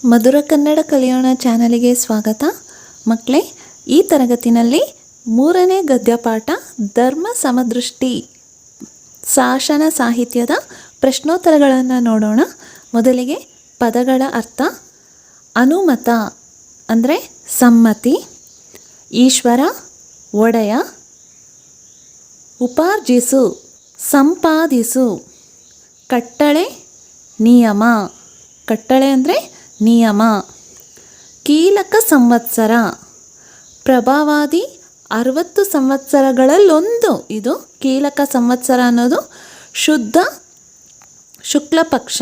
ಮಧುರ ಕನ್ನಡ ಕಲಿಯೋಣ ಚಾನಲಿಗೆ ಸ್ವಾಗತ. ಮಕ್ಕಳೇ, ಈ ತರಗತಿನಲ್ಲಿ 3ನೇ ಗದ್ಯಪಾಠ ಧರ್ಮ ಸಮದೃಷ್ಟಿ ಶಾಸನ ಸಾಹಿತ್ಯದ ಪ್ರಶ್ನೋತ್ತರಗಳನ್ನು ನೋಡೋಣ. ಮೊದಲಿಗೆ ಪದಗಳ ಅರ್ಥ. ಅನುಮತ ಅಂದರೆ ಸಮ್ಮತಿ, ಈಶ್ವರ ಒಡೆಯ, ಉಪಾರ್ಜಿಸು ಸಂಪಾದಿಸು, ಕಟ್ಟಳೆ ನಿಯಮ, ಕಟ್ಟಳೆ ಅಂದರೆ ನಿಯಮ, ಕೀಲಕ ಸಂವತ್ಸರ ಪ್ರಭಾವಾದಿ 60 ಸಂವತ್ಸರಗಳಲ್ಲೊಂದು. ಇದು ಕೀಲಕ ಸಂವತ್ಸರ ಅನ್ನೋದು ಶುದ್ಧ ಶುಕ್ಲ ಪಕ್ಷ.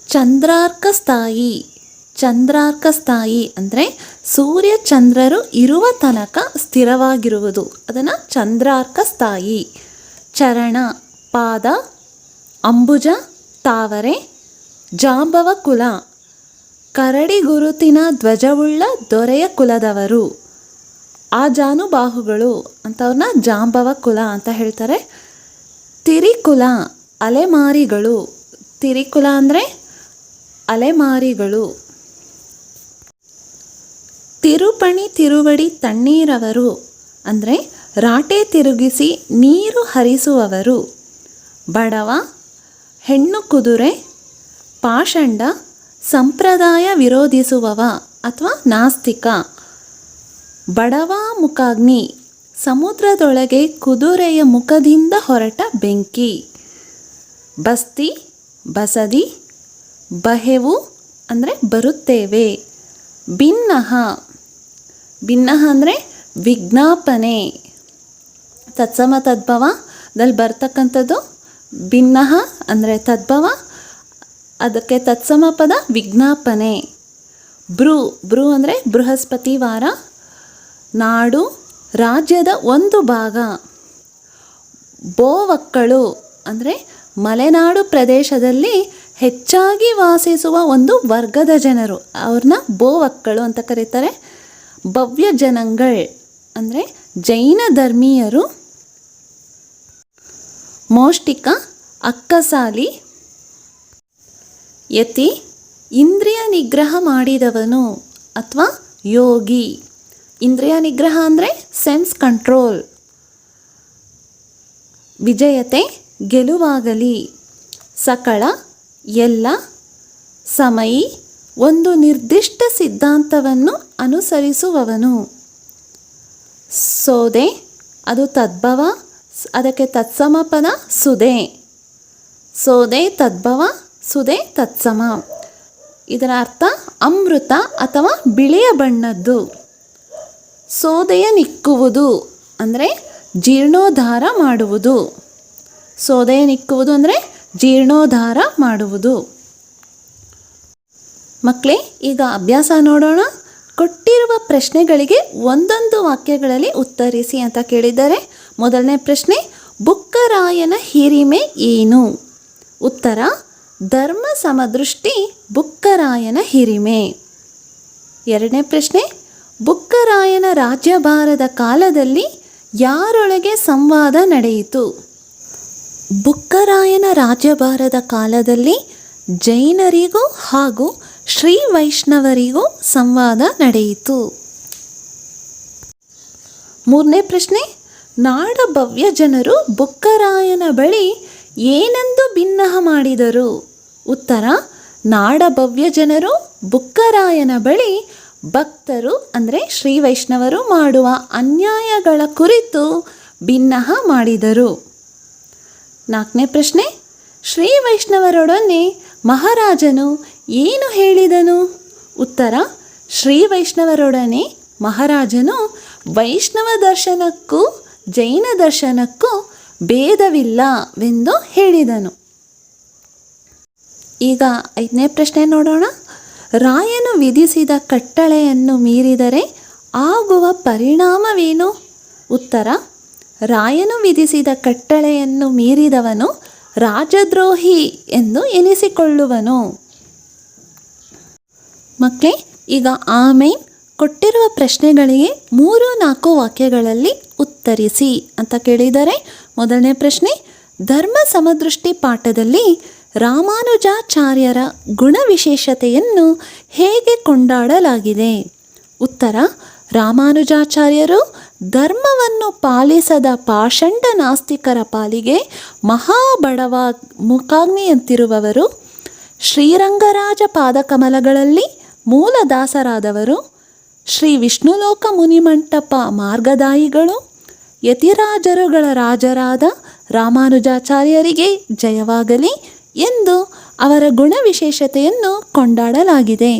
ಚಂದ್ರಾರ್ಕ ಸ್ಥಾಯಿ, ಚಂದ್ರಾರ್ಕ ಸ್ಥಾಯಿ ಅಂದರೆ ಸೂರ್ಯ ಚಂದ್ರರು ಇರುವ ತನಕ ಸ್ಥಿರವಾಗಿರುವುದು, ಅದನ್ನು ಚಂದ್ರಾರ್ಕ ಸ್ಥಾಯಿ. ಚರಣ ಪಾದ, ಅಂಬುಜ ತಾವರೆ, ಜಾಂಬವ ಕುಲ ಕರಡಿ ಗುರುತಿನ ಧ್ವಜವುಳ್ಳ ದೊರೆಯ ಕುಲದವರು. ಆ ಜಾನುಬಾಹುಗಳು ಅಂಥವ್ರನ್ನ ಜಾಂಬವ ಕುಲ ಅಂತ ಹೇಳ್ತಾರೆ. ತಿರಿಕುಲ ಅಲೆಮಾರಿಗಳು, ತಿರಿಕುಲ ಅಂದರೆ ಅಲೆಮಾರಿಗಳು. ತಿರುಪಣಿ ತಿರುವಡಿ ತಣ್ಣೀರವರು ಅಂದರೆ ರಾಟೆ ತಿರುಗಿಸಿ ನೀರು ಹರಿಸುವವರು. ಬಡವ ಹೆಣ್ಣು ಕುದುರೆ, ಪಾಷಂಡ ಸಂಪ್ರದಾಯ ವಿರೋಧಿಸುವವ ಅಥವಾ ನಾಸ್ತಿಕ. ಬಡವ ಮುಖಾಗ್ನಿ ಸಮುದ್ರದೊಳಗೆ ಕುದುರೆಯ ಮುಖದಿಂದ ಹೊರಟ ಬೆಂಕಿ. ಬಸ್ತಿ ಬಸದಿ, ಬಹೆವು ಅಂದರೆ ಬರುತ್ತೇವೆ. ಭಿನ್ನಹ, ಭಿನ್ನಹ ಅಂದರೆ ವಿಜ್ಞಾಪನೆ. ತತ್ಸಮ ತದ್ಭವದಲ್ಲಿ ಬರ್ತಕ್ಕಂಥದ್ದು ಭಿನ್ನಹ ಅಂದರೆ ತದ್ಭವ, ಅದಕ್ಕೆ ತತ್ಸಮ ಪದ ವಿಜ್ಞಾಪನೆ. ಭ್ರೂ, ಭ್ರೂ ಅಂದರೆ ಬೃಹಸ್ಪತಿ ವಾರ. ನಾಡು ರಾಜ್ಯದ ಒಂದು ಭಾಗ. ಬೋವಕ್ಕಳು ಅಂದರೆ ಮಲೆನಾಡು ಪ್ರದೇಶದಲ್ಲಿ ಹೆಚ್ಚಾಗಿ ವಾಸಿಸುವ ಒಂದು ವರ್ಗದ ಜನರು, ಅವ್ರನ್ನ ಬೋವಕ್ಕಳು ಅಂತ ಕರೀತಾರೆ. ಭವ್ಯ ಜನಗಳ್ ಅಂದರೆ ಜೈನ ಧರ್ಮೀಯರು. ಮೌಷ್ಟಿಕ ಅಕ್ಕಸಾಲಿ. ಯತಿ ಇಂದ್ರಿಯ ನಿಗ್ರಹ ಮಾಡಿದವನು ಅಥವಾ ಯೋಗಿ. ಇಂದ್ರಿಯ ನಿಗ್ರಹ ಅಂದರೆ ಸೆನ್ಸ್ ಕಂಟ್ರೋಲ್. ವಿಜಯತೆ ಗೆಲುವಾಗಲಿ. ಸಕಳ ಎಲ್ಲ. ಸಮಯಿ ಒಂದು ನಿರ್ದಿಷ್ಟ ಸಿದ್ಧಾಂತವನ್ನು ಅನುಸರಿಸುವವನು. ಸೋದೆ ಅದು ತದ್ಭವ, ಅದಕ್ಕೆ ತತ್ಸಮ ಪದ ಸುದೆ. ಸೋದೆ ತದ್ಭವ, ಸುದೆ ತತ್ಸಮ. ಇದರ ಅರ್ಥ ಅಮೃತ ಅಥವಾ ಬಿಳಿಯ ಬಣ್ಣದ್ದು. ಸೋದೆಯ ನಿಕ್ಕುವುದು ಅಂದರೆ ಜೀರ್ಣೋದ್ಧಾರ ಮಾಡುವುದು. ಸೋದೆಯ ನಿಕ್ಕುವುದು ಅಂದರೆ ಜೀರ್ಣೋದ್ಧಾರ ಮಾಡುವುದು. ಮಕ್ಕಳೇ, ಈಗ ಅಭ್ಯಾಸ ನೋಡೋಣ. ಕೊಟ್ಟಿರುವ ಪ್ರಶ್ನೆಗಳಿಗೆ ಒಂದೊಂದು ವಾಕ್ಯಗಳಲ್ಲಿ ಉತ್ತರಿಸಿ ಅಂತ ಕೇಳಿದ್ದಾರೆ. ಮೊದಲನೇ ಪ್ರಶ್ನೆ, ಬುಕ್ಕರಾಯನ ಹಿರಿಮೆ ಏನು? ಉತ್ತರ, ಧರ್ಮ ಸಮದೃಷ್ಟಿ ಬುಕ್ಕರಾಯನ ಹಿರಿಮೆ. ಎರಡನೇ ಪ್ರಶ್ನೆ, ಬುಕ್ಕರಾಯನ ರಾಜ್ಯಭಾರದ ಕಾಲದಲ್ಲಿ ಯಾರೊಳಗೆ ಸಂವಾದ ನಡೆಯಿತು? ಬುಕ್ಕರಾಯನ ರಾಜ್ಯಭಾರದ ಕಾಲದಲ್ಲಿ ಜೈನರಿಗೂ ಹಾಗೂ ಶ್ರೀ ವೈಷ್ಣವರಿಗೂ ಸಂವಾದ ನಡೆಯಿತು. ಮೂರನೇ ಪ್ರಶ್ನೆ, ನಾಡ ಭವ್ಯ ಜನರು ಬುಕ್ಕರಾಯನ ಬಳಿ ಏನೆಂದು ಭಿನ್ನಹ ಮಾಡಿದರು? ಉತ್ತರ, ನಾಡ ಭವ್ಯ ಜನರು ಬುಕ್ಕರಾಯನ ಬಳಿ ಭಕ್ತರು ಅಂದರೆ ಶ್ರೀ ವೈಷ್ಣವರು ಮಾಡುವ ಅನ್ಯಾಯಗಳ ಕುರಿತು ಭಿನ್ನಹ ಮಾಡಿದರು. ನಾಲ್ಕನೇ ಪ್ರಶ್ನೆ, ಶ್ರೀ ವೈಷ್ಣವರೊಡನೆ ಮಹಾರಾಜನು ಏನು ಹೇಳಿದನು? ಉತ್ತರ, ಶ್ರೀ ವೈಷ್ಣವರೊಡನೆ ಮಹಾರಾಜನು ವೈಷ್ಣವ ದರ್ಶನಕ್ಕೂ ಜೈನ ದರ್ಶನಕ್ಕೂ ಭೇದವಿಲ್ಲವೆಂದು ಹೇಳಿದನು. ಈಗ ಐದನೇ ಪ್ರಶ್ನೆ ನೋಡೋಣ. ರಾಯನು ವಿಧಿಸಿದ ಕಟ್ಟಳೆಯನ್ನು ಮೀರಿದರೆ ಆಗುವ ಪರಿಣಾಮವೇನು? ಉತ್ತರ, ರಾಯನು ವಿಧಿಸಿದ ಕಟ್ಟಳೆಯನ್ನು ಮೀರಿದವನು ರಾಜದ್ರೋಹಿ ಎಂದು ಎನಿಸಿಕೊಳ್ಳುವನು. ಮಕ್ಕಳೇ, ಈಗ ಆಮೇನ್ ಕೊಟ್ಟಿರುವ ಪ್ರಶ್ನೆಗಳಿಗೆ 3-4 ವಾಕ್ಯಗಳಲ್ಲಿ ಉತ್ತರಿಸಿ ಅಂತ ಕೇಳಿದರೆ. ಮೊದಲನೇ ಪ್ರಶ್ನೆ, ಧರ್ಮ ಸಮದೃಷ್ಟಿ ಪಾಠದಲ್ಲಿ ರಾಮಾನುಜಾಚಾರ್ಯರ ಗುಣವಿಶೇಷತೆಯನ್ನು ಹೇಗೆ ಕೊಂಡಾಡಲಾಗಿದೆ? ಉತ್ತರ: ರಾಮಾನುಜಾಚಾರ್ಯರು ಧರ್ಮವನ್ನು ಪಾಲಿಸದ ಪಾಷಂಡ ನಾಸ್ತಿಕರ ಪಾಲಿಗೆ ಮಹಾಬಡವ ಮುಖಾಗ್ನಿಯಂತಿರುವವರು, ಶ್ರೀರಂಗರಾಜ ಪಾದಕಮಲಗಳಲ್ಲಿ ಮೂಲದಾಸರಾದವರು, ಶ್ರೀ ವಿಷ್ಣುಲೋಕ ಮುನಿಮಂಟಪ ಮಾರ್ಗದಾಯಿಗಳು, ಯತಿರಾಜರುಗಳ ರಾಜರಾದ ರಾಮಾನುಜಾಚಾರ್ಯರಿಗೆ ಜಯವಾಗಲಿ ಎಂದು ಅವರ ಗುಣವಿಶೇಷತೆಯನ್ನು ಕೊಂಡಾಡಲಾಗಿದೆ.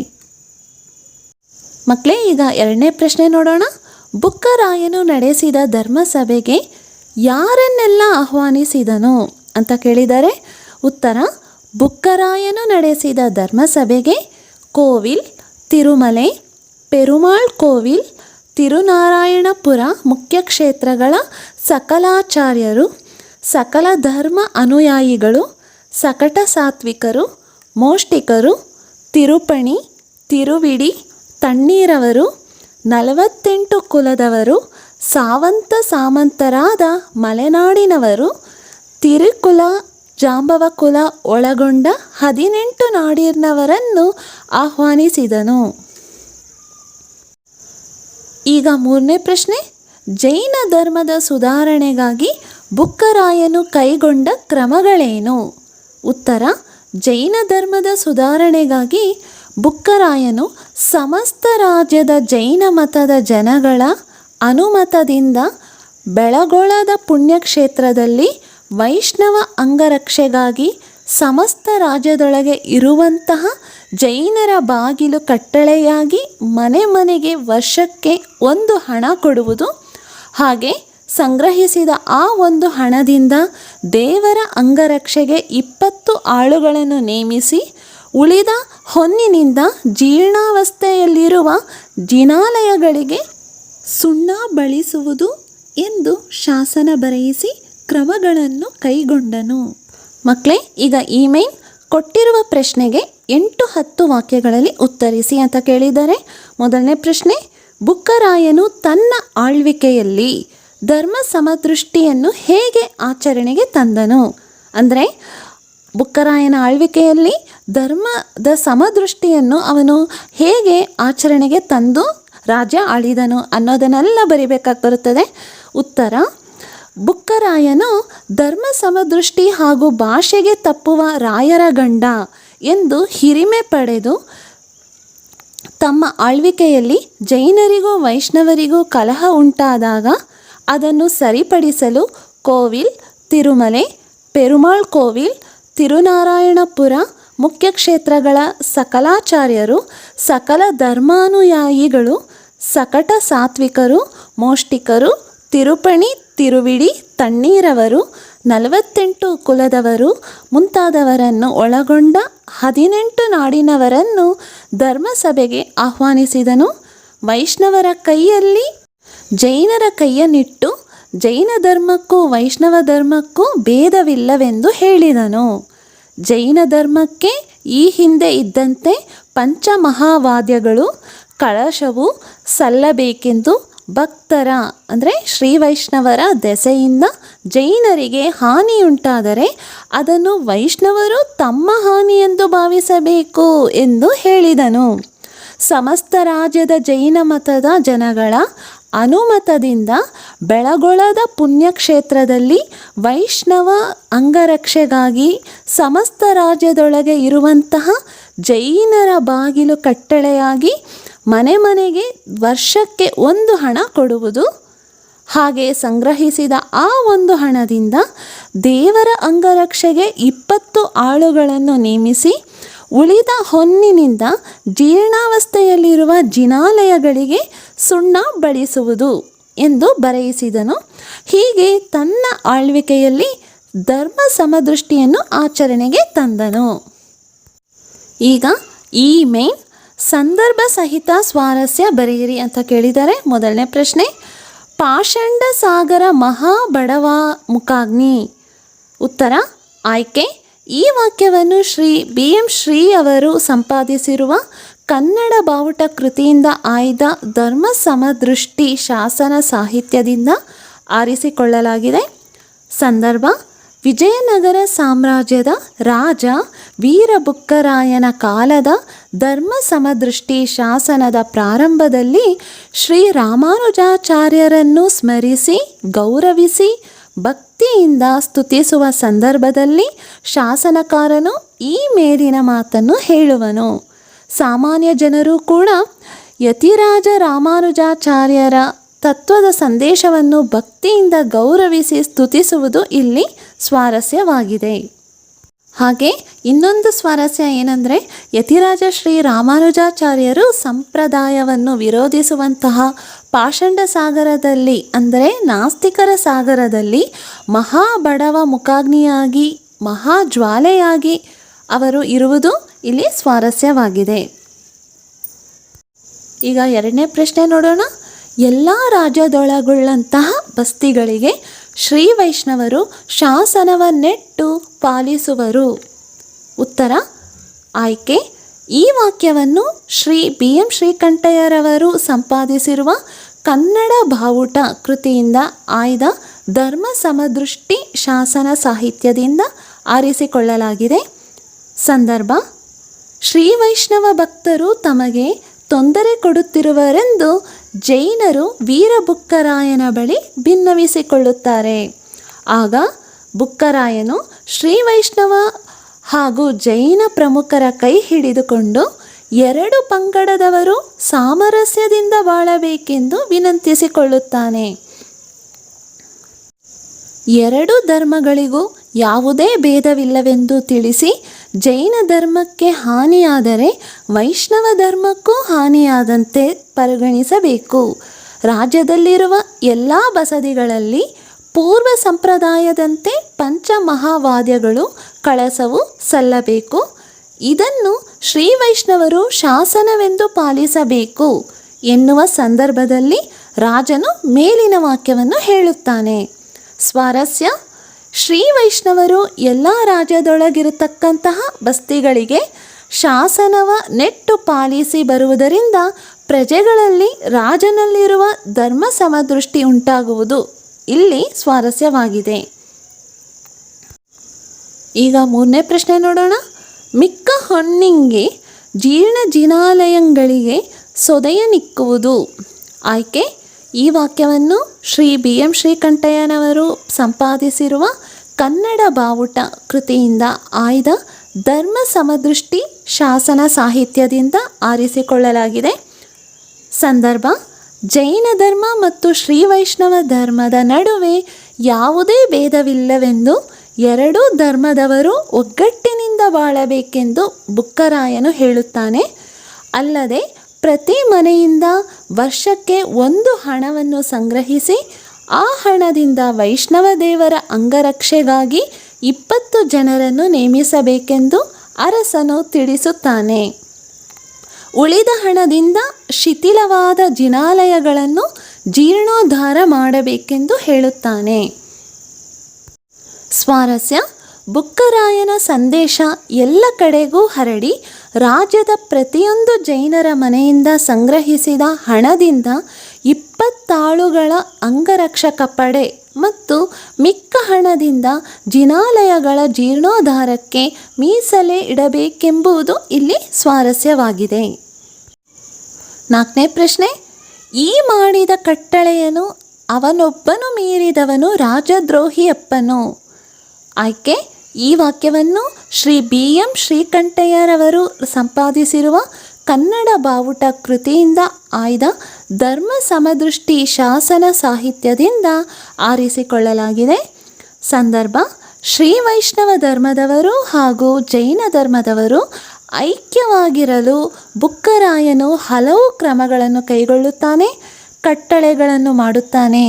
ಮಕ್ಕಳೇ, ಈಗ ಎರಡನೇ ಪ್ರಶ್ನೆ ನೋಡೋಣ. ಬುಕ್ಕರಾಯನು ನಡೆಸಿದ ಧರ್ಮಸಭೆಗೆ ಯಾರನ್ನೆಲ್ಲ ಆಹ್ವಾನಿಸಿದನು ಅಂತ ಕೇಳಿದರೆ, ಉತ್ತರ: ಬುಕ್ಕರಾಯನು ನಡೆಸಿದ ಧರ್ಮಸಭೆಗೆ ಕೋವಿಲ್, ತಿರುಮಲೆ, ಪೆರುಮಾಳ್ ಕೋವಿಲ್, ತಿರುನಾರಾಯಣಪುರ ಮುಖ್ಯ ಕ್ಷೇತ್ರಗಳ ಸಕಲಾಚಾರ್ಯರು, ಸಕಲ ಧರ್ಮ ಅನುಯಾಯಿಗಳು, ಸಕಟ ಸಾತ್ವಿಕರು, ಮೋಷ್ಟಿಕರು, ತಿರುಪಣಿ, ತಿರುವಿಡಿ, ತಣ್ಣೀರವರು, 48 ಕುಲದವರು, ಸಾವಂತ ಸಾಮಂತರಾದ ಮಲೆನಾಡಿನವರು, ತಿರುಕುಲ ಜಾಂಬವ ಕುಲ ಒಳಗೊಂಡ 18 ನಾಡಿನವರನ್ನು ಆಹ್ವಾನಿಸಿದನು. ಈಗ ಮೂರನೇ ಪ್ರಶ್ನೆ. ಜೈನ ಧರ್ಮದ ಸುಧಾರಣೆಗಾಗಿ ಬುಕ್ಕರಾಯನು ಕೈಗೊಂಡ ಕ್ರಮಗಳೇನು? ಉತ್ತರ: ಜೈನ ಧರ್ಮದ ಸುಧಾರಣೆಗಾಗಿ ಬುಕ್ಕರಾಯನು ಸಮಸ್ತ ರಾಜ್ಯದ ಜೈನ ಮತದ ಜನಗಳ ಅನುಮತದಿಂದ ಬೆಳಗೊಳದ ಪುಣ್ಯಕ್ಷೇತ್ರದಲ್ಲಿ ವೈಷ್ಣವ ಅಂಗರಕ್ಷೆಗಾಗಿ ಸಮಸ್ತ ರಾಜ್ಯದೊಳಗೆ ಇರುವಂತಹ ಜೈನರ ಬಾಗಿಲು ಕಟ್ಟಳೆಯಾಗಿ ಮನೆ ಮನೆಗೆ ವರ್ಷಕ್ಕೆ 1 ಹಣ ಕೊಡುವುದು, ಹಾಗೆ ಸಂಗ್ರಹಿಸಿದ ಆ 1 ಹಣದಿಂದ ದೇವರ ಅಂಗರಕ್ಷೆಗೆ 20 ಆಳುಗಳನ್ನು ನೇಮಿಸಿ ಉಳಿದ ಹೊನ್ನಿನಿಂದ ಜೀರ್ಣಾವಸ್ಥೆಯಲ್ಲಿರುವ ಜಿನಾಲಯಗಳಿಗೆ ಸುಣ್ಣ ಬಳಿಸುವುದು ಎಂದು ಶಾಸನ ಬರೆಯಿಸಿ ಕ್ರಮಗಳನ್ನು ಕೈಗೊಂಡನು. ಮಕ್ಕಳೇ, ಈಗ ಈ ಮೇನ್ ಕೊಟ್ಟಿರುವ ಪ್ರಶ್ನೆಗೆ 8-10 ವಾಕ್ಯಗಳಲ್ಲಿ ಉತ್ತರಿಸಿ ಅಂತ ಕೇಳಿದ್ದಾರೆ. ಮೊದಲನೇ ಪ್ರಶ್ನೆ: ಬುಕ್ಕರಾಯನು ತನ್ನ ಆಳ್ವಿಕೆಯಲ್ಲಿ ಧರ್ಮ ಸಮದೃಷ್ಟಿಯನ್ನು ಹೇಗೆ ಆಚರಣೆಗೆ ತಂದನು? ಅಂದರೆ ಬುಕ್ಕರಾಯನ ಆಳ್ವಿಕೆಯಲ್ಲಿ ಧರ್ಮದ ಸಮದೃಷ್ಟಿಯನ್ನು ಅವನು ಹೇಗೆ ಆಚರಣೆಗೆ ತಂದು ರಾಜ್ಯ ಆಳಿದನು ಅನ್ನೋದನ್ನೆಲ್ಲ ಬರಿಬೇಕಾಗಿ ಬರುತ್ತದೆ. ಉತ್ತರ: ಬುಕ್ಕರಾಯನು ಧರ್ಮ ಸಮದೃಷ್ಟಿ ಹಾಗೂ ಭಾಷೆಗೆ ತಪ್ಪುವ ರಾಯರ ಗಂಡ ಎಂದು ಹಿರಿಮೆ ಪಡೆದು ತಮ್ಮ ಆಳ್ವಿಕೆಯಲ್ಲಿ ಜೈನರಿಗೂ ವೈಷ್ಣವರಿಗೂ ಕಲಹ ಉಂಟಾದಾಗ ಅದನ್ನು ಸರಿಪಡಿಸಲು ಕೋವಿಲ್, ತಿರುಮಲೆ, ಪೆರುಮಾಳ್ ಕೋವಿಲ್, ತಿರುನಾರಾಯಣಪುರ ಮುಖ್ಯ ಕ್ಷೇತ್ರಗಳ ಸಕಲಾಚಾರ್ಯರು, ಸಕಲ ಧರ್ಮಾನುಯಾಯಿಗಳು, ಸಕಟ ಸಾತ್ವಿಕರು, ಮೋಷ್ಟಿಕರು, ತಿರುಪಣಿ, ತಿರುವಿಡಿ, ತಣ್ಣೀರವರು, 48 ಕುಲದವರು ಮುಂತಾದವರನ್ನು ಒಳಗೊಂಡ 18 ನಾಡಿನವರನ್ನು ಧರ್ಮಸಭೆಗೆ ಆಹ್ವಾನಿಸಿದನು. ವೈಷ್ಣವರ ಕೈಯಲ್ಲಿ ಜೈನರ ಕೈಯನ್ನಿಟ್ಟು ಜೈನ ಧರ್ಮಕ್ಕೂ ವೈಷ್ಣವ ಧರ್ಮಕ್ಕೂ ಭೇದವಿಲ್ಲವೆಂದು ಹೇಳಿದನು. ಜೈನ ಧರ್ಮಕ್ಕೆ ಈ ಹಿಂದೆ ಇದ್ದಂತೆ ಪಂಚಮಹಾವಾದ್ಯಗಳು, ಕಳಶವು ಸಲ್ಲಬೇಕೆಂದು ಭಕ್ತರ ಅಂದರೆ ಶ್ರೀ ವೈಷ್ಣವರ ದೆಸೆಯಿಂದ ಜೈನರಿಗೆ ಹಾನಿಯುಂಟಾದರೆ ಅದನ್ನು ವೈಷ್ಣವರು ತಮ್ಮ ಹಾನಿಯೆಂದು ಭಾವಿಸಬೇಕು ಎಂದು ಹೇಳಿದನು. ಸಮಸ್ತ ರಾಜ್ಯದ ಜೈನ ಮತದ ಜನಗಳ ಅನುಮತದಿಂದ ಬೆಳಗೊಳದ ಪುಣ್ಯಕ್ಷೇತ್ರದಲ್ಲಿ ವೈಷ್ಣವ ಅಂಗರಕ್ಷೆಗಾಗಿ ಸಮಸ್ತ ರಾಜ್ಯದೊಳಗೆ ಇರುವಂತಹ ಜೈನರ ಬಾಗಿಲು ಕಟ್ಟಳೆಯಾಗಿ ಮನೆ ಮನೆಗೆ ವರ್ಷಕ್ಕೆ 1 ಹಣ ಕೊಡುವುದು, ಹಾಗೆ ಸಂಗ್ರಹಿಸಿದ ಆ 1 ಹಣದಿಂದ ದೇವರ ಅಂಗರಕ್ಷೆಗೆ 20 ಆಳುಗಳನ್ನು ನೇಮಿಸಿ ಉಳಿದ ಹೊನ್ನಿನಿಂದ ಜೀರ್ಣಾವಸ್ಥೆಯಲ್ಲಿರುವ ಜಿನಾಲಯಗಳಿಗೆ ಸುಣ್ಣ ಬಳಿಸುವುದು ಎಂದು ಬರೆಯಿಸಿದನು. ಹೀಗೆ ತನ್ನ ಆಳ್ವಿಕೆಯಲ್ಲಿ ಧರ್ಮ ಸಮದೃಷ್ಟಿಯನ್ನು ಆಚರಣೆಗೆ ತಂದನು. ಈಗ ಈ ಮೇನ್ ಸಂದರ್ಭ ಸಹಿತ ಸ್ವಾರಸ್ಯ ಬರೆಯಿರಿ ಅಂತ ಕೇಳಿದ್ದಾರೆ. ಮೊದಲನೇ ಪ್ರಶ್ನೆ: ಪಾಷಂಡ ಸಾಗರ ಮಹಾಬಡವ ಮುಖಾಗ್ನಿ. ಉತ್ತರ: ಆಯ್ಕೆ ಈ ವಾಕ್ಯವನ್ನು ಶ್ರೀ BM ಶ್ರೀ ಅವರು ಸಂಪಾದಿಸಿರುವ ಕನ್ನಡ ಬಾವುಟ ಕೃತಿಯಿಂದ ಆಯ್ದ ಧರ್ಮ ಸಮದೃಷ್ಟಿ ಶಾಸನ ಸಾಹಿತ್ಯದಿಂದ ಆರಿಸಿಕೊಳ್ಳಲಾಗಿದೆ. ಸಂದರ್ಭ: ವಿಜಯನಗರ ಸಾಮ್ರಾಜ್ಯದ ರಾಜ ವೀರಬುಕ್ಕರಾಯನ ಕಾಲದ ಧರ್ಮ ಸಮದೃಷ್ಟಿ ಶಾಸನದ ಪ್ರಾರಂಭದಲ್ಲಿ ಶ್ರೀರಾಮಾನುಜಾಚಾರ್ಯರನ್ನು ಸ್ಮರಿಸಿ ಗೌರವಿಸಿ ಭಕ್ತಿಯಿಂದ ಸ್ತುತಿಸುವ ಸಂದರ್ಭದಲ್ಲಿ ಶಾಸನಕಾರನು ಈ ಮೇಲಿನ ಮಾತನ್ನು ಹೇಳುವನು. ಸಾಮಾನ್ಯ ಜನರು ಕೂಡ ಯತಿರಾಜ ರಾಮಾನುಜಾಚಾರ್ಯರ ತತ್ವದ ಸಂದೇಶವನ್ನು ಭಕ್ತಿಯಿಂದ ಗೌರವಿಸಿ ಸ್ತುತಿಸುವುದು ಇಲ್ಲಿ ಸ್ವಾರಸ್ಯವಾಗಿದೆ. ಹಾಗೆ ಇನ್ನೊಂದು ಸ್ವಾರಸ್ಯ ಏನಂದರೆ, ಯತಿರಾಜ ಶ್ರೀ ರಾಮಾನುಜಾಚಾರ್ಯರು ಸಂಪ್ರದಾಯವನ್ನು ವಿರೋಧಿಸುವಂತಹ ಪಾಷಂಡ ಸಾಗರದಲ್ಲಿ ಅಂದರೆ ನಾಸ್ತಿಕರ ಸಾಗರದಲ್ಲಿ ಮಹಾಬಡವ ಮುಖಾಗ್ನಿಯಾಗಿ ಮಹಾಜ್ವಾಲೆಯಾಗಿ ಅವರು ಇರುವುದು ಇಲ್ಲಿ ಸ್ವಾರಸ್ಯವಾಗಿದೆ. ಈಗ ಎರಡನೇ ಪ್ರಶ್ನೆ ನೋಡೋಣ. ಎಲ್ಲ ರಾಜ್ಯದೊಳಗುಳ್ಳಂತಹ ಬಸ್ತಿಗಳಿಗೆ ಶ್ರೀ ವೈಷ್ಣವರು ಶಾಸನವನ್ನೆಟ್ಟು ಪಾಲಿಸುವರು. ಉತ್ತರ ಆಯ್ಕೆ. ಈ ವಾಕ್ಯವನ್ನು ಶ್ರೀ BM ಶ್ರೀಕಂಠಯ್ಯರವರು ಸಂಪಾದಿಸಿರುವ ಕನ್ನಡ ಬಾವುಟ ಕೃತಿಯಿಂದ ಆಯ್ದ ಧರ್ಮ ಸಮದೃಷ್ಟಿ ಶಾಸನ ಸಾಹಿತ್ಯದಿಂದ ಆರಿಸಿಕೊಳ್ಳಲಾಗಿದೆ. ಸಂದರ್ಭ: ಶ್ರೀ ವೈಷ್ಣವ ಭಕ್ತರು ತಮಗೆ ತೊಂದರೆ ಕೊಡುತ್ತಿರುವರೆಂದು ಜೈನರು ವೀರಬುಕ್ಕರಾಯನ ಬಳಿ ಭಿನ್ನವಿಸಿಕೊಳ್ಳುತ್ತಾರೆ. ಆಗ ಬುಕ್ಕರಾಯನು ಶ್ರೀ ವೈಷ್ಣವ ಹಾಗೂ ಜೈನ ಪ್ರಮುಖರ ಕೈ ಹಿಡಿದುಕೊಂಡು ಎರಡು ಪಂಗಡದವರು ಸಾಮರಸ್ಯದಿಂದ ಬಾಳಬೇಕೆಂದು ವಿನಂತಿಸಿಕೊಳ್ಳುತ್ತಾನೆ. ಎರಡು ಧರ್ಮಗಳಿಗೂ ಯಾವುದೇ ಭೇದವಿಲ್ಲವೆಂದು ತಿಳಿಸಿ ಜೈನ ಧರ್ಮಕ್ಕೆ ಹಾನಿಯಾದರೆ ವೈಷ್ಣವ ಧರ್ಮಕ್ಕೂ ಹಾನಿಯಾದಂತೆ ಪರಿಗಣಿಸಬೇಕು. ರಾಜ್ಯದಲ್ಲಿರುವ ಎಲ್ಲ ಬಸದಿಗಳಲ್ಲಿ ಪೂರ್ವ ಸಂಪ್ರದಾಯದಂತೆ ಪಂಚಮಹಾವಾದ್ಯಗಳು ಕಳಸವು ಸಲ್ಲಬೇಕು. ಇದನ್ನು ಶ್ರೀ ವೈಷ್ಣವರು ಶಾಸನವೆಂದು ಪಾಲಿಸಬೇಕು ಎನ್ನುವ ಸಂದರ್ಭದಲ್ಲಿ ರಾಜನು ಮೇಲಿನ ವಾಕ್ಯವನ್ನು ಹೇಳುತ್ತಾನೆ. ಸ್ವಾರಸ್ಯ: ಶ್ರೀ ವೈಷ್ಣವರು ಎಲ್ಲ ರಾಜ್ಯದೊಳಗಿರತಕ್ಕಂತಹ ಬಸ್ತಿಗಳಿಗೆ ಶಾಸನವ ನೆಟ್ಟು ಪಾಲಿಸಿ ಬರುವುದರಿಂದ ಪ್ರಜೆಗಳಲ್ಲಿ ರಾಜನಲ್ಲಿರುವ ಧರ್ಮ ಸಮದೃಷ್ಟಿ ಉಂಟಾಗುವುದು ಇಲ್ಲಿ ಸ್ವಾರಸ್ಯವಾಗಿದೆ. ಈಗ ಮೂರನೇ ಪ್ರಶ್ನೆ ನೋಡೋಣ. ಮಿಕ್ಕ ಹೊನ್ನಿಂಗೆ ಜೀರ್ಣ ಜಿನಾಲಯಗಳಿಗೆ ಸೊದೆಯ ನಿಕ್ಕುವುದು. ಆಯ್ಕೆ. ಈ ವಾಕ್ಯವನ್ನು ಶ್ರೀ BM ಶ್ರೀಕಂಠಯ್ಯನವರು ಸಂಪಾದಿಸಿರುವ ಕನ್ನಡ ಬಾವುಟ ಕೃತಿಯಿಂದ ಆಯ್ದ ಧರ್ಮ ಸಮದೃಷ್ಟಿ ಶಾಸನ ಸಾಹಿತ್ಯದಿಂದ ಆರಿಸಿಕೊಳ್ಳಲಾಗಿದೆ. ಸಂದರ್ಭ: ಜೈನ ಧರ್ಮ ಮತ್ತು ಶ್ರೀ ವೈಷ್ಣವ ಧರ್ಮದ ನಡುವೆ ಯಾವುದೇ ಭೇದವಿಲ್ಲವೆಂದು ಎರಡೂ ಧರ್ಮದವರು ಒಗ್ಗಟ್ಟಿನಿಂದ ಬಾಳಬೇಕೆಂದು ಬುಕ್ಕರಾಯನು ಹೇಳುತ್ತಾನೆ. ಅಲ್ಲದೆ ಪ್ರತಿ ಮನೆಯಿಂದ ವರ್ಷಕ್ಕೆ ಒಂದು ಹಣವನ್ನು ಸಂಗ್ರಹಿಸಿ ಆ ಹಣದಿಂದ ವೈಷ್ಣವ ದೇವರ ಅಂಗರಕ್ಷೆಗಾಗಿ 20 ಜನರನ್ನು ನೇಮಿಸಬೇಕೆಂದು ಅರಸನು ತಿಳಿಸುತ್ತಾನೆ. ಉಳಿದ ಹಣದಿಂದ ಶಿಥಿಲವಾದ ಜಿನಾಲಯಗಳನ್ನು ಜೀರ್ಣೋದ್ಧಾರ ಮಾಡಬೇಕೆಂದು ಹೇಳುತ್ತಾನೆ. ಸ್ವಾರಸ್ಯ: ಬುಕ್ಕರಾಯನ ಸಂದೇಶ ಎಲ್ಲ ಕಡೆಗೂ ಹರಡಿ ರಾಜ್ಯದ ಪ್ರತಿಯೊಂದು ಜೈನರ ಮನೆಯಿಂದ ಸಂಗ್ರಹಿಸಿದ ಹಣದಿಂದ 20 ಆಳುಗಳ ಅಂಗರಕ್ಷಕ ಪಡೆ ಮತ್ತು ಮಿಕ್ಕ ಹಣದಿಂದ ಜಿನಾಲಯಗಳ ಜೀರ್ಣೋದ್ಧಾರಕ್ಕೆ ಮೀಸಲೇ ಇಡಬೇಕೆಂಬುದು ಇಲ್ಲಿ ಸ್ವಾರಸ್ಯವಾಗಿದೆ. ನಾಲ್ಕನೇ ಪ್ರಶ್ನೆ. ಈ ಮಾಡಿದ ಕಟ್ಟಳೆಯನ್ನು ಅವನೊಬ್ಬನು ಮೀರಿದವನು ರಾಜದ್ರೋಹಿಯಪ್ಪನು. ಆಯ್ಕೆ. ಈ ವಾಕ್ಯವನ್ನು ಶ್ರೀ BM ಶ್ರೀಕಂಠಯ್ಯರವರು ಸಂಪಾದಿಸಿರುವ ಕನ್ನಡ ಬಾವುಟ ಕೃತಿಯಿಂದ ಆಯ್ದ ಧರ್ಮ ಸಮದೃಷ್ಟಿ ಶಾಸನ ಸಾಹಿತ್ಯದಿಂದ ಆರಿಸಿಕೊಳ್ಳಲಾಗಿದೆ. ಸಂದರ್ಭ: ಶ್ರೀ ವೈಷ್ಣವ ಧರ್ಮದವರು ಹಾಗೂ ಜೈನ ಧರ್ಮದವರು ಐಕ್ಯವಾಗಿರಲು ಬುಕ್ಕರಾಯನು ಹಲವು ಕ್ರಮಗಳನ್ನು ಕೈಗೊಳ್ಳುತ್ತಾನೆ, ಕಟ್ಟಳೆಗಳನ್ನು ಮಾಡುತ್ತಾನೆ.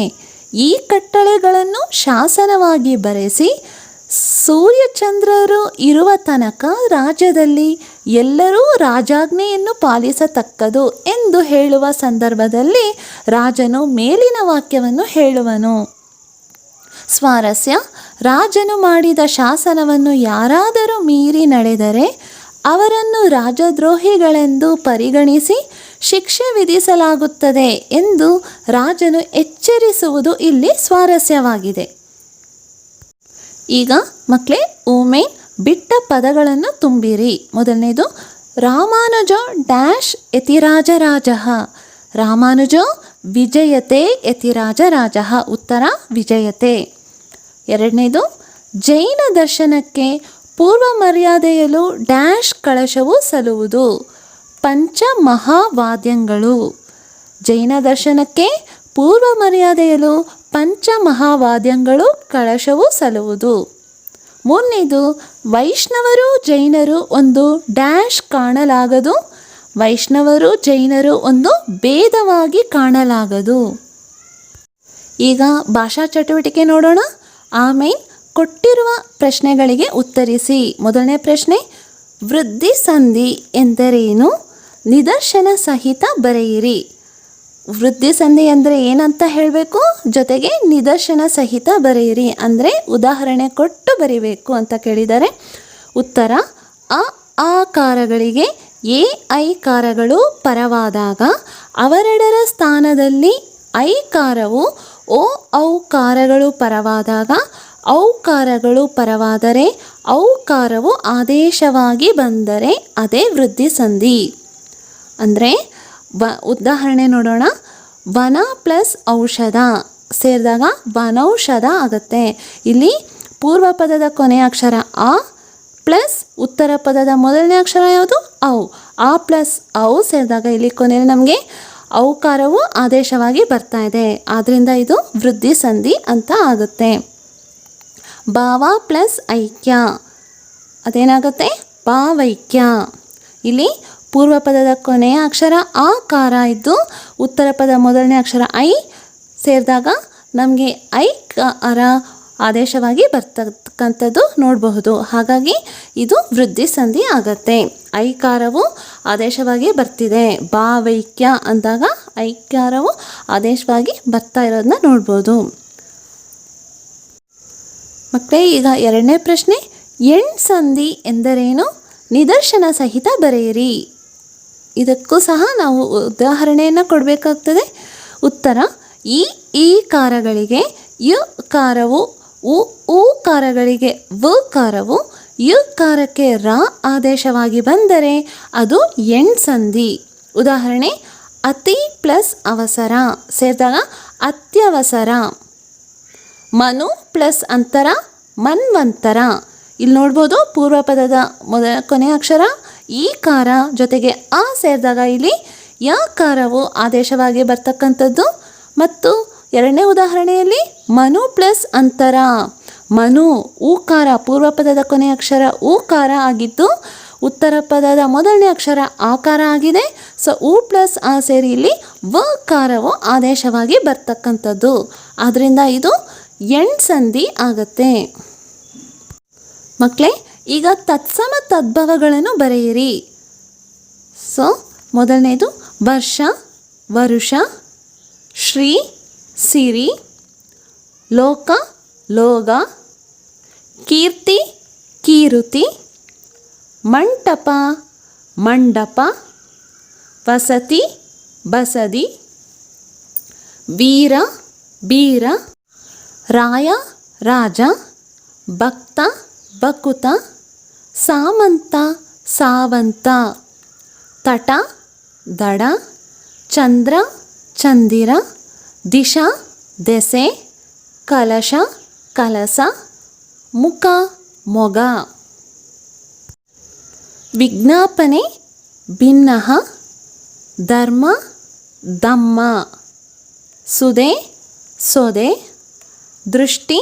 ಈ ಕಟ್ಟಳೆಗಳನ್ನು ಶಾಸನವಾಗಿ ಬರೆಸಿ ಸೂರ್ಯಚಂದ್ರರು ಇರುವ ತನಕ ರಾಜ್ಯದಲ್ಲಿ ಎಲ್ಲರೂ ರಾಜಾಜ್ಞೆಯನ್ನು ಪಾಲಿಸತಕ್ಕದು ಎಂದು ಹೇಳುವ ಸಂದರ್ಭದಲ್ಲಿ ರಾಜನು ಮೇಲಿನ ವಾಕ್ಯವನ್ನು ಹೇಳುವನು. ಸ್ವಾರಸ್ಯ: ರಾಜನು ಮಾಡಿದ ಶಾಸನವನ್ನು ಯಾರಾದರೂ ಮೀರಿ ನಡೆದರೆ ಅವರನ್ನು ರಾಜದ್ರೋಹಿಗಳೆಂದು ಪರಿಗಣಿಸಿ ಶಿಕ್ಷೆ ವಿಧಿಸಲಾಗುತ್ತದೆ ಎಂದು ರಾಜನು ಎಚ್ಚರಿಸುವುದು ಇಲ್ಲಿ ಸ್ವಾರಸ್ಯವಾಗಿದೆ. ಈಗ ಮಕ್ಕಳೇ ಊಮೇನ್ ಬಿಟ್ಟ ಪದಗಳನ್ನು ತುಂಬಿರಿ. ಮೊದಲನೇದು ರಾಮಾನುಜ ಡ್ಯಾಶ್ ಯತಿರಾಜರಾಜಃ. ರಾಮಾನುಜೋ ವಿಜಯತೆ ಯತಿರಾಜರಾಜಃ. ಉತ್ತರ ವಿಜಯತೆ. ಎರಡನೇದು ಜೈನ ದರ್ಶನಕ್ಕೆ ಪೂರ್ವ ಮರ್ಯಾದೆಯಲು ಡ್ಯಾಶ್ ಕಳಶವು ಸಲ್ಲುವುದು. ಪಂಚಮಹಾವಾದ್ಯಗಳು. ಜೈನ ದರ್ಶನಕ್ಕೆ ಪೂರ್ವ ಮರ್ಯಾದೆಯಲು ಪಂಚಮಹಾವಾದ್ಯಗಳು ಕಳಶವು ಸಲ್ಲುವುದು. ಮೂರನೇದು ವೈಷ್ಣವರು ಜೈನರು ಒಂದು ಡ್ಯಾಶ್ ಕಾಣಲಾಗದು. ವೈಷ್ಣವರು ಜೈನರು ಒಂದು ಭೇದವಾಗಿ ಕಾಣಲಾಗದು. ಈಗ ಭಾಷಾ ಚಟುವಟಿಕೆ ನೋಡೋಣ. ಆಮೇಲೆ ಕೊಟ್ಟಿರುವ ಪ್ರಶ್ನೆಗಳಿಗೆ ಉತ್ತರಿಸಿ. ಮೊದಲನೇ ಪ್ರಶ್ನೆ, ವೃದ್ಧಿ ಸಂಧಿ ಎಂದರೇನು? ನಿದರ್ಶನ ಸಹಿತ ಬರೆಯಿರಿ. ವೃದ್ಧಿ ಸಂಧಿ ಅಂದರೆ ಏನಂತ ಹೇಳಬೇಕು, ಜೊತೆಗೆ ನಿದರ್ಶನ ಸಹಿತ ಬರೆಯಿರಿ ಅಂದರೆ ಉದಾಹರಣೆ ಕೊಟ್ಟು ಬರಿಬೇಕು ಅಂತ ಕೇಳಿದ್ದಾರೆ. ಉತ್ತರ, ಅ ಆಕಾರಗಳಿಗೆ ಎ ಐಕಾರಗಳು ಪರವಾದಾಗ ಅವೆರಡರ ಸ್ಥಾನದಲ್ಲಿ ಐಕಾರವು ಓ ಔಕಾರಗಳು ಪರವಾದಾಗ ಔಕಾರಗಳು ಪರವಾದರೆ ಔಕಾರವು ಆದೇಶವಾಗಿ ಬಂದರೆ ಅದೇ ವೃದ್ಧಿ ಸಂಧಿ. ಅಂದರೆ ಉದಾಹರಣೆ ನೋಡೋಣ. ವನ ಪ್ಲಸ್ ಔಷಧ ಸೇರಿದಾಗ ವನೌಷಧ ಆಗುತ್ತೆ. ಇಲ್ಲಿ ಪೂರ್ವ ಪದದ ಕೊನೆಯ ಅಕ್ಷರ ಆ ಪ್ಲಸ್ ಉತ್ತರ ಪದದ ಮೊದಲನೇ ಅಕ್ಷರ ಯಾವುದು ಔ. ಆ ಪ್ಲಸ್ ಔ ಸೇರಿದಾಗ ಇಲ್ಲಿ ಕೊನೆಯಲ್ಲಿ ನಮಗೆ ಔಕಾರವು ಆದೇಶವಾಗಿ ಬರ್ತಾ ಇದೆ. ಆದ್ದರಿಂದ ಇದು ವೃದ್ಧಿ ಸಂಧಿ ಅಂತ ಆಗುತ್ತೆ. ಭಾವ ಪ್ಲಸ್ ಐಕ್ಯ ಅದೇನಾಗುತ್ತೆ ಭಾವೈಕ್ಯ. ಇಲ್ಲಿ ಪೂರ್ವ ಪದದ ಕೊನೆಯ ಅಕ್ಷರ ಆಕಾರ ಇದ್ದು ಉತ್ತರ ಪದ ಮೊದಲನೇ ಅಕ್ಷರ ಐ ಸೇರಿದಾಗ ನಮಗೆ ಐಕಾರ ಆದೇಶವಾಗಿ ಬರ್ತಕ್ಕಂಥದ್ದು ನೋಡಬಹುದು. ಹಾಗಾಗಿ ಇದು ವೃದ್ಧಿ ಸಂಧಿ ಆಗತ್ತೆ. ಐಕಾರವು ಆದೇಶವಾಗಿ ಬರ್ತಿದೆ. ಭಾವೈಕ್ಯ ಅಂದಾಗ ಐಕಾರವು ಆದೇಶವಾಗಿ ಬರ್ತಾ ಇರೋದನ್ನ ನೋಡ್ಬೋದು. ಮಕ್ಕಳೇ ಈಗ ಎರಡನೇ ಪ್ರಶ್ನೆ, ಎಣ್ ಸಂಧಿ ಎಂದರೇನು? ನಿದರ್ಶನ ಸಹಿತ ಬರೆಯಿರಿ. ಇದಕ್ಕೂ ಸಹ ನಾವು ಉದಾಹರಣೆಯನ್ನು ಕೊಡಬೇಕಾಗ್ತದೆ. ಉತ್ತರ, ಈ ಕಾರಗಳಿಗೆ ಯು ಕಾರವು ಉ ಕಾರಗಳಿಗೆ ವ ಕಾರವು ಯು ಕಾರಕ್ಕೆ ರ ಆದೇಶವಾಗಿ ಬಂದರೆ ಅದು ಎಣ್ ಸಂಧಿ. ಉದಾಹರಣೆ, ಅತಿ ಪ್ಲಸ್ ಅವಸರ ಸೇರಿದಾಗ ಅತ್ಯವಸರ. ಮನು ಪ್ಲಸ್ ಅಂತರ ಮನ್ವಂತರ. ಇಲ್ಲಿ ನೋಡ್ಬೋದು ಪೂರ್ವ ಪದದ ಕೊನೆಯ ಅಕ್ಷರ ಈ ಕಾರ ಜೊತೆಗೆ ಆ ಸೇರಿದಾಗ ಇಲ್ಲಿ ಯಕಾರವು ಆದೇಶವಾಗಿ ಬರ್ತಕ್ಕಂಥದ್ದು. ಮತ್ತು ಎರಡನೇ ಉದಾಹರಣೆಯಲ್ಲಿ ಮನು ಪ್ಲಸ್ ಅಂತರ. ಮನು ಊಕಾರ ಪೂರ್ವ ಪದದ ಕೊನೆಯ ಅಕ್ಷರ ಊಕಾರ ಆಗಿದ್ದು ಉತ್ತರ ಪದದ ಮೊದಲನೇ ಅಕ್ಷರ ಆಕಾರ ಆಗಿದೆ. ಸೊ ಉ ಪ್ಲಸ್ ಆ ಸೇರಿ ಇಲ್ಲಿ ವಕಾರವು ಆದೇಶವಾಗಿ ಬರ್ತಕ್ಕಂಥದ್ದು. ಆದ್ದರಿಂದ ಇದು ಎಣ್ ಸಂಧಿ ಆಗತ್ತೆ. ಮಕ್ಕಳೇ ಈಗ ತತ್ಸಮ ತದ್ಭವಗಳನ್ನು ಬರೆಯಿರಿ. ಸೊ ಮೊದಲನೇದು ವರ್ಷ ವರುಷ, ಶ್ರೀ ಸಿರಿ, ಲೋಕ ಲೋಗ, ಕೀರ್ತಿ ಕೀರುತಿ, ಮಂಟಪ ಮಂಡಪ, ವಸತಿ ಬಸದಿ, ವೀರ ಬೀರ, ರಾಯ ರಾಜ, ಭಕ್ತ ಬಕುತ, ಸಾಮಂತ ಸಾವಂತ, ತಟ ದಡ, ಚಂದ್ರ ಚಂದಿರ, ದಿಶಾ ದೆಸೆ, ಕಲಶ ಕಲಸ, ಮುಖ ಮೊಗ. ವಿಜ್ಞಾಪನೆ ಭಿನ್ನಃ, ಧರ್ಮ ದಮ್ಮ, ಸುದೆ ಸೊದೆ, ದೃಷ್ಟಿ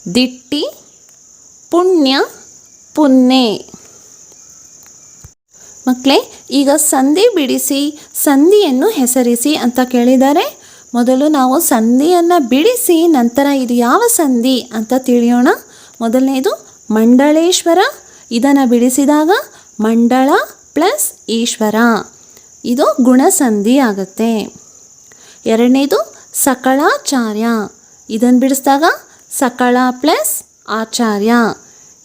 ದಿಟ್ಟಿ, ಪುಣ್ಯ ಪುನ್ನೆ. ಮಕ್ಕಳೇ ಈಗ ಸಂಧಿ ಬಿಡಿಸಿ ಸಂಧಿಯನ್ನು ಹೆಸರಿಸಿ ಅಂತ ಕೇಳಿದ್ದಾರೆ. ಮೊದಲು ನಾವು ಸಂಧಿಯನ್ನು ಬಿಡಿಸಿ ನಂತರ ಇದು ಯಾವ ಸಂಧಿ ಅಂತ ತಿಳಿಯೋಣ. ಮೊದಲನೇದು ಮಂಡಳೇಶ್ವರ. ಇದನ್ನು ಬಿಡಿಸಿದಾಗ ಮಂಡಳ ಪ್ಲಸ್ ಈಶ್ವರ, ಇದು ಗುಣಸಂಧಿ ಆಗುತ್ತೆ. ಎರಡನೇದು ಸಕಳಾಚಾರ್ಯ. ಇದನ್ನು ಬಿಡಿಸಿದಾಗ ಸಕಳ ಪ್ಲಸ್ ಆಚಾರ್ಯ.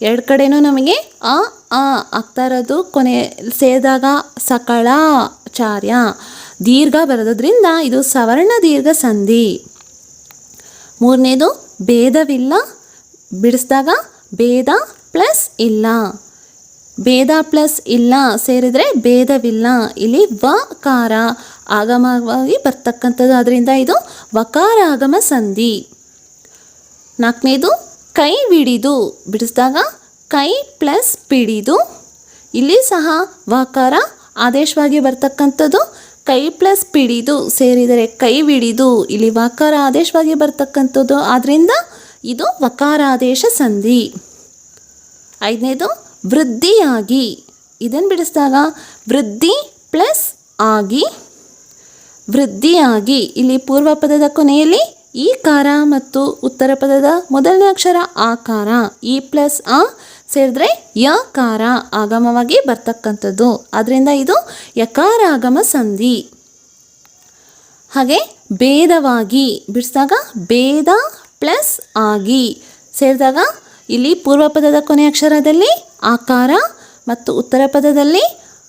ಎರಡು ಕಡೆನೂ ನಮಗೆ ಆ ಆಗ್ತಾ ಇರೋದು ಕೊನೆ ಸೇರಿದಾಗ ಸಕಳಾಚಾರ್ಯ ದೀರ್ಘ ಬರೋದ್ರಿಂದ ಇದು ಸವರ್ಣ ದೀರ್ಘ ಸಂಧಿ. ಮೂರನೇದು ಭೇದವಿಲ್ಲ. ಬಿಡಿಸಿದಾಗ ಭೇದ ಪ್ಲಸ್ ಇಲ್ಲ, ಭೇದ ಪ್ಲಸ್ ಇಲ್ಲ ಸೇರಿದರೆ ಭೇದವಿಲ್ಲ. ಇಲ್ಲಿ ವಕಾರ ಆಗಮವಾಗಿ ಬರ್ತಕ್ಕಂಥದ್ದು, ಅದರಿಂದ ಇದು ವಕಾರ ಆಗಮ ಸಂಧಿ. 4ನೇದು ಕೈ ಬಿಡಿದು, ಬಿಡಿಸಿದಾಗ ಕೈ ಪ್ಲಸ್ ಪಿಡಿದು, ಇಲ್ಲಿ ಸಹ ವಕಾರ ಆದೇಶವಾಗಿ ಬರ್ತಕ್ಕಂಥದ್ದು. ಕೈ ಪ್ಲಸ್ ಪಿಡಿದು ಸೇರಿದರೆ ಕೈ ಬಿಡಿದು, ಇಲ್ಲಿ ವಕಾರ ಆದೇಶವಾಗಿ ಬರ್ತಕ್ಕಂಥದ್ದು, ಆದ್ದರಿಂದ ಇದು ವಕಾರಾದೇಶ ಸಂಧಿ. 5ನೇದು ವೃದ್ಧಿಯಾಗಿ, ಇದನ್ನು ಬಿಡಿಸಿದಾಗ ವೃದ್ಧಿ ಪ್ಲಸ್ ಆಗಿ, ವೃದ್ಧಿಯಾಗಿ, ಇಲ್ಲಿ ಪೂರ್ವ ಪದದ ಕೊನೆಯಲ್ಲಿ ಈಕಾರ ಮತ್ತು ಉತ್ತರ ಪದದ ಮೊದಲನೇ ಅಕ್ಷರ ಆಕಾರ, ಈ ಪ್ಲಸ್ ಆ ಸೇರಿದ್ರೆ ಯಕಾರ ಆಗಮವಾಗಿ ಬರ್ತಕ್ಕಂಥದ್ದು, ಆದ್ದರಿಂದ ಇದು ಯಕಾರ ಆಗಮ ಸಂಧಿ. ಹಾಗೆ ಭೇದವಾಗಿ ಬಿಡಿಸಿದಾಗ ಭೇದ ಪ್ಲಸ್ ಆಗಿ ಸೇರಿದಾಗ ಇಲ್ಲಿ ಪೂರ್ವ ಪದದ ಕೊನೆಯ ಅಕ್ಷರದಲ್ಲಿ ಆಕಾರ ಮತ್ತು ಉತ್ತರ ಪದದಲ್ಲಿ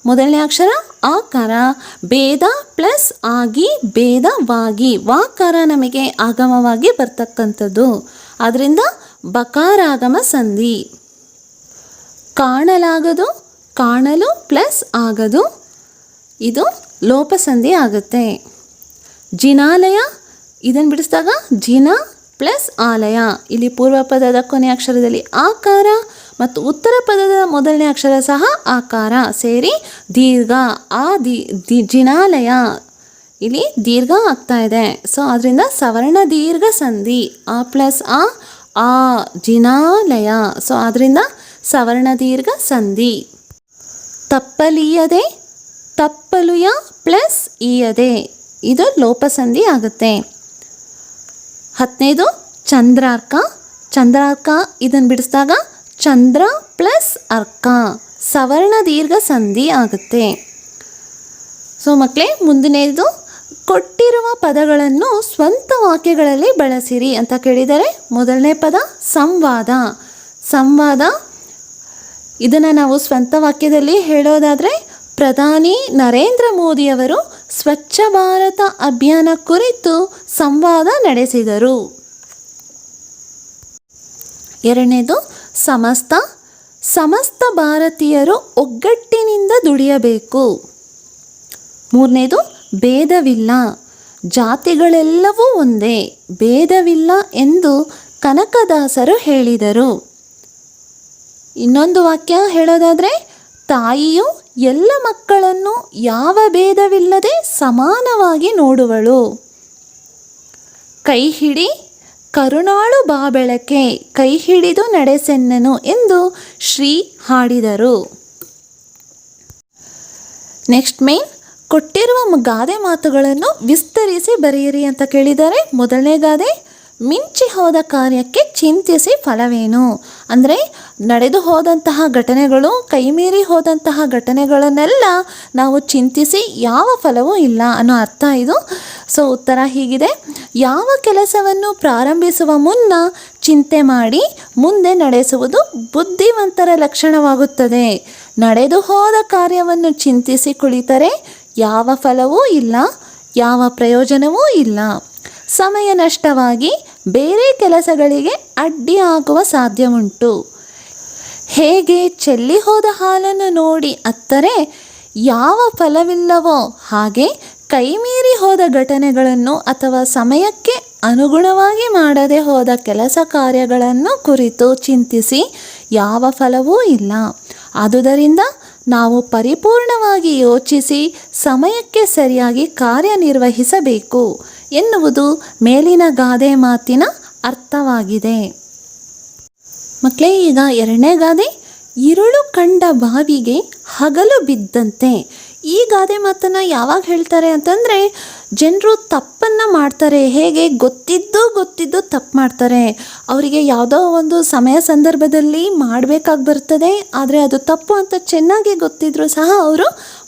ಮೊದಲನೇ ಅಕ್ಷರ ಆಕಾರ, ಭೇದ ಪ್ಲಸ್ ಆಗಿ ಭೇದವಾಗಿ, ವಾಕಾರ ನಮಗೆ ಆಗಮವಾಗಿ ಬರ್ತಕ್ಕಂಥದ್ದು, ಆದ್ದರಿಂದ ಬಕಾರಾಗಮ ಸಂಧಿ. ಕಾಣಲಾಗದು, ಕಾಣಲು ಪ್ಲಸ್ ಆಗದು, ಇದು ಲೋಪಸಂಧಿ ಆಗುತ್ತೆ. ಜಿನಾಲಯ, ಇದನ್ನು ಬಿಡಿಸಿದಾಗ ಜಿನ ಪ್ಲಸ್ ಆಲಯ, ಇಲ್ಲಿ ಪೂರ್ವ ಪದದ ಕೊನೆಯ ಅಕ್ಷರದಲ್ಲಿ ಆಕಾರ ಮತ್ತು ಉತ್ತರ ಪದದ ಮೊದಲನೇ ಅಕ್ಷರ ಸಹ ಆಕಾರ ಸೇರಿ ದೀರ್ಘ, ಜಿನಾಲಯ, ಇಲ್ಲಿ ದೀರ್ಘ ಆಗ್ತಾ ಇದೆ. ಸೊ ಅದರಿಂದ ಸವರ್ಣ ದೀರ್ಘ ಸಂಧಿ, ಆ ಪ್ಲಸ್ ಆ ಜಿನಾಲಯ, ಸೊ ಅದರಿಂದ ಸವರ್ಣ ದೀರ್ಘ ಸಂಧಿ. ತಪ್ಪಲಿಯದೆ, ತಪ್ಪಲುಯ ಪ್ಲಸ್ ಈಯದೆ, ಇದು ಲೋಪಸಂಧಿ ಆಗುತ್ತೆ. 10ನೇದು ಚಂದ್ರಾರ್ಕ, ಚಂದ್ರಾರ್ಕ ಇದನ್ನು ಬಿಡಿಸಿದಾಗ ಚಂದ್ರ ಪ್ಲಸ್ ಅರ್ಕ, ಸವರ್ಣ ದೀರ್ಘ ಸಂಧಿ ಆಗುತ್ತೆ. ಸೊ ಮಕ್ಕಳೇ, ಮುಂದಿನದು ಕೊಟ್ಟಿರುವ ಪದಗಳನ್ನು ಸ್ವಂತ ವಾಕ್ಯಗಳಲ್ಲಿ ಬಳಸಿರಿ ಅಂತ ಕೇಳಿದರೆ, ಮೊದಲನೇ ಪದ ಸಂವಾದ. ಸಂವಾದ ಇದನ್ನು ನಾವು ಸ್ವಂತ ವಾಕ್ಯದಲ್ಲಿ ಹೇಳೋದಾದರೆ, ಪ್ರಧಾನಿ ನರೇಂದ್ರ ಮೋದಿಯವರು ಸ್ವಚ್ಛ ಭಾರತ ಅಭಿಯಾನ ಕುರಿತು ಸಂವಾದ ನಡೆಸಿದರು. 2ನೇದು ಸಮಸ್ತ, ಸಮಸ್ತ ಭಾರತೀಯರು ಒಗ್ಗಟ್ಟಿನಿಂದ ದುಡಿಯಬೇಕು. 3ನೇದು ಭೇದವಿಲ್ಲ, ಜಾತಿಗಳೆಲ್ಲವೂ ಒಂದೇ, ಭೇದವಿಲ್ಲ ಎಂದು ಕನಕದಾಸರು ಹೇಳಿದರು. ಇನ್ನೊಂದು ವಾಕ್ಯ ಹೇಳೋದಾದರೆ, ತಾಯಿಯು ಎಲ್ಲ ಮಕ್ಕಳನ್ನು ಯಾವ ಭೇದವಿಲ್ಲದೆ ಸಮಾನವಾಗಿ ನೋಡುವಳು. ಕೈ ಹಿಡಿ ಕರುಣಾಳು ಬಾಬೆಳಕೆ, ಕೈ ಹಿಡಿದು ನಡೆಸೆನ್ನನು ಎಂದು ಶ್ರೀ ಹಾಡಿದರು. ನೆಕ್ಸ್ಟ್ ಮೇನ್, ಕೊಟ್ಟಿರುವ ಗಾದೆ ಮಾತುಗಳನ್ನು ವಿಸ್ತರಿಸಿ ಬರೆಯಿರಿ ಅಂತ ಕೇಳಿದ್ದಾರೆ. ಮೊದಲನೇ ಗಾದೆ, ಮಿಂಚಿ ಹೋದ ಕಾರ್ಯಕ್ಕೆ ಚಿಂತಿಸಿ ಫಲವೇನು, ಅಂದರೆ ನಡೆದು ಹೋದಂತಹ ಘಟನೆಗಳು, ಕೈಮೀರಿ ಹೋದಂತಹ ಘಟನೆಗಳನ್ನೆಲ್ಲ ನಾವು ಚಿಂತಿಸಿ ಯಾವ ಫಲವೂ ಇಲ್ಲ ಅನ್ನೋ ಅರ್ಥ ಇದು. ಸೊ ಉತ್ತರ ಹೀಗಿದೆ, ಯಾವ ಕೆಲಸವನ್ನು ಪ್ರಾರಂಭಿಸುವ ಮುನ್ನ ಚಿಂತೆ ಮಾಡಿ ಮುಂದೆ ನಡೆಸುವುದು ಬುದ್ಧಿವಂತರ ಲಕ್ಷಣವಾಗುತ್ತದೆ. ನಡೆದು ಹೋದ ಕಾರ್ಯವನ್ನು ಚಿಂತಿಸಿ ಕುಳಿತರೆ ಯಾವ ಫಲವೂ ಇಲ್ಲ, ಯಾವ ಪ್ರಯೋಜನವೂ ಇಲ್ಲ. ಸಮಯ ನಷ್ಟವಾಗಿ ಬೇರೆ ಕೆಲಸಗಳಿಗೆ ಅಡ್ಡಿಯಾಗುವ ಸಾಧ್ಯವುಂಟು. ಹೇಗೆ ಚೆಲ್ಲಿ ಹೋದ ಹಾಲನ್ನು ನೋಡಿ ಅತ್ತರೆ ಯಾವ ಫಲವಿಲ್ಲವೋ, ಹಾಗೆ ಕೈಮೀರಿ ಹೋದ ಘಟನೆಗಳನ್ನು ಅಥವಾ ಸಮಯಕ್ಕೆ ಅನುಗುಣವಾಗಿ ಮಾಡದೆ ಹೋದ ಕೆಲಸ ಕಾರ್ಯಗಳನ್ನು ಕುರಿತು ಚಿಂತಿಸಿ ಯಾವ ಫಲವೂ ಇಲ್ಲ. ಆದುದರಿಂದ ನಾವು ಪರಿಪೂರ್ಣವಾಗಿ ಯೋಚಿಸಿ ಸಮಯಕ್ಕೆ ಸರಿಯಾಗಿ ಕಾರ್ಯನಿರ್ವಹಿಸಬೇಕು ಎನ್ನುವುದು ಮೇಲಿನ ಗಾದೆ ಮಾತಿನ ಅರ್ಥವಾಗಿದೆ. ಮಕ್ಕಳೇ, ಈಗ 2ನೇ ಗಾದೆ, ഇരുಳು ಕಂಡ ಬಾವಿಗೆ ಹಗಲು ಬಿದ್ದಂತೆ. ಈ ಗಾದೆ ಮಾತನ್ನು ಯಾವಾಗ ಹೇಳ್ತಾರೆ ಅಂತಂದರೆ, ಜನರು ತಪ್ಪನ್ನು ಮಾಡ್ತಾರೆ. ಹೇಗೆ ಗೊತ್ತಿದ್ದು ತಪ್ಪು ಮಾಡ್ತಾರೆ. ಅವರಿಗೆ ಯಾವುದೋ ಒಂದು ಸಮಯ ಸಂದರ್ಭದಲ್ಲಿ ಮಾಡಬೇಕಾಗಿ ಬರ್ತದೆ, ಆದರೆ ಅದು ತಪ್ಪು ಅಂತ ಚೆನ್ನಾಗಿ ಗೊತ್ತಿದ್ರೂ ಸಹ ಅವರು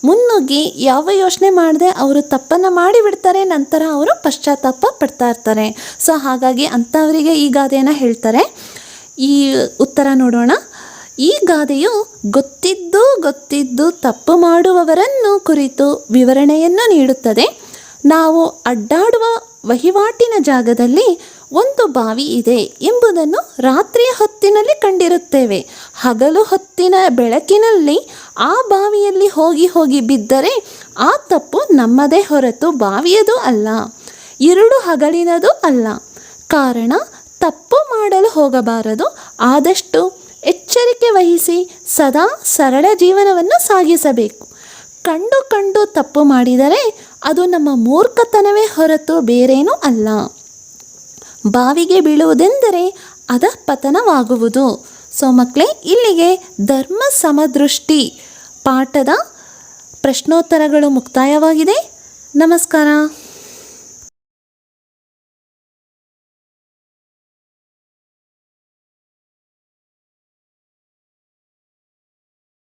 ಮುನ್ನುಗ್ಗಿ ಯಾವ ಯೋಚನೆ ಮಾಡದೆ ಅವರು ತಪ್ಪನ್ನು ಮಾಡಿಬಿಡ್ತಾರೆ. ನಂತರ ಅವರು ಪಶ್ಚಾತ್ತಾಪ ಪಡ್ತಾ ಇರ್ತಾರೆ. ಸೊ ಹಾಗಾಗಿ ಅಂಥವರಿಗೆ ಈ ಗಾದೆಯನ್ನು ಹೇಳ್ತಾರೆ. ಈ ಉತ್ತರ ನೋಡೋಣ. ಈ ಗಾದೆಯು ಗೊತ್ತಿದ್ದು ತಪ್ಪು ಮಾಡುವವರನ್ನು ಕುರಿತು ವಿವರಣೆಯನ್ನು ನೀಡುತ್ತದೆ. ನಾವು ಅಡ್ಡಾಡುವ ವಹಿವಾಟಿನ ಜಾಗದಲ್ಲಿ ಒಂದು ಬಾವಿ ಇದೆ ಎಂಬುದನ್ನು ರಾತ್ರಿಯ ಹೊತ್ತಿನಲ್ಲಿ ಕಂಡಿರುತ್ತೇವೆ. ಹಗಲು ಹೊತ್ತಿನ ಬೆಳಕಿನಲ್ಲಿ ಆ ಬಾವಿಯಲ್ಲಿ ಹೋಗಿ ಹೋಗಿ ಬಿದ್ದರೆ ಆ ತಪ್ಪು ನಮ್ಮದೇ ಹೊರತು ಬಾವಿಯದು ಅಲ್ಲ, ഇരുಳು ಹಗಲಿನದು ಅಲ್ಲ. ಕಾರಣ ತಪ್ಪು ಮಾಡಲು ಹೋಗಬಾರದು. ಆದಷ್ಟು ಎಚ್ಚರಿಕೆ ವಹಿಸಿ ಸದಾ ಸರಳ ಜೀವನವನ್ನು ಸಾಗಿಸಬೇಕು. ಕಂಡು ತಪ್ಪು ಮಾಡಿದರೆ ಅದು ನಮ್ಮ ಮೂರ್ಖತನವೇ ಹೊರತು ಬೇರೇನೂ ಅಲ್ಲ. ಬಾವಿಗೆ ಬೀಳುವುದೆಂದರೆ ಅಧಃಪತನವಾಗುವುದು. ಸೊ ಮಕ್ಕಳೇ, ಇಲ್ಲಿಗೆ ಧರ್ಮ ಸಮದೃಷ್ಟಿ ಪಾಠದ ಪ್ರಶ್ನೋತ್ತರಗಳು ಮುಕ್ತಾಯವಾಗಿದೆ. ನಮಸ್ಕಾರ.